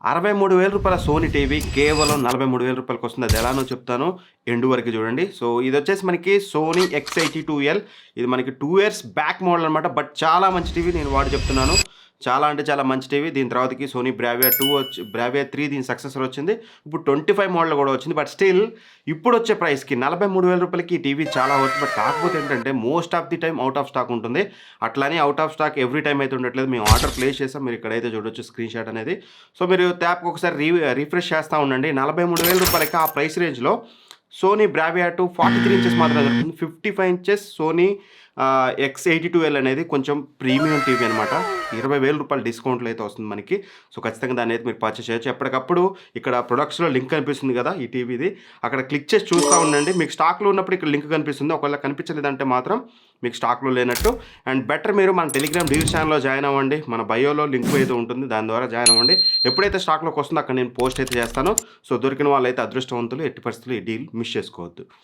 రూ. 63,000 Sony TV కేవలం రూ. 43,000 వస్తుంది. అది ఎలానో చెప్తాను. ఎండ్ వరకు చూడండి. సో ఇదొచ్చేసి మనకి సోనీ X82L. ఇది మనకి 2 ఇయర్స్ బ్యాక్ మోడల్ అనమాట. బట్ చాలా మంచి టీవీ, నేను వాడి చెప్తున్నాను. చాలా అంటే చాలా మంచి టీవీ. దీని తర్వాతకి సోనీ బ్రావియా 2 బ్రావియా 3 దీని సక్సెసర్ వచ్చింది. ఇప్పుడు 25 మోడల్ కూడా వచ్చింది. బట్ స్టిల్ ఇప్పుడొచ్చే ప్రైస్‌కి రూ. 43,000కి ఈ టీవీ చాలా వర్త్. బట్ కాకపోతే ఏంటంటే most of the time out of stock ఉంటుంది. అట్లని out of stock every time అయితే ఉండట్లేదు. మేము ఆర్డర్ ప్లేస్ చేసాం. మీరు ఇక్కడైతే చూడొచ్చు స్క్రీన్ షాట్ అనేది. సో మీరు ట్యాప్‌కి ఒకసారి రిఫ్రెష్ చేస్తా ఉండండి. రూ. 43,000కి ఆ ప్రైస్ రేంజ్‌లో సోనీ బ్రావియా 2 43 ఇంచెస్ మాత్రమే దొరుకుతుంది. 55 ఇంచెస్ సోనీ X82L అనేది కొంచెం ప్రీమియం టీవీ అనమాట. రూ. 20,000 డిస్కౌంట్‌లో అయితే వస్తుంది మనకి. సో ఖచ్చితంగా దాన్ని అయితే మీరు పర్చేస్ చేయొచ్చు. ఎప్పటికప్పుడు ఇక్కడ ప్రొడక్ట్స్‌లో లింక్ కనిపిస్తుంది కదా ఈ టీవీది. అక్కడ క్లిక్ చేసి చూస్తా ఉండండి. మీకు స్టాక్‌లో ఉన్నప్పుడు ఇక్కడ లింక్ కనిపిస్తుంది. ఒకవేళ కనిపించలేదంటే మాత్రం మీకు స్టాక్‌లో లేనట్టు. అండ్ బెటర్ మీరు మన టెలిగ్రామ్ డీల్స్ ఛానెల్‌లో జాయిన్ అవ్వండి. మన బయోలో లింక్ అయితే ఉంటుంది. దాని ద్వారా జాయిన్ అవ్వండి. ఎప్పుడైతే స్టాక్‌లోకి వస్తుందో అక్కడ నేను పోస్ట్ అయితే చేస్తాను. సో దొరికిన వాళ్ళైతే అదృష్టవంతులు. ఎట్టి పరిస్థితుల్లో ఈ డీల్ మిస్ చేసుకోవద్దు.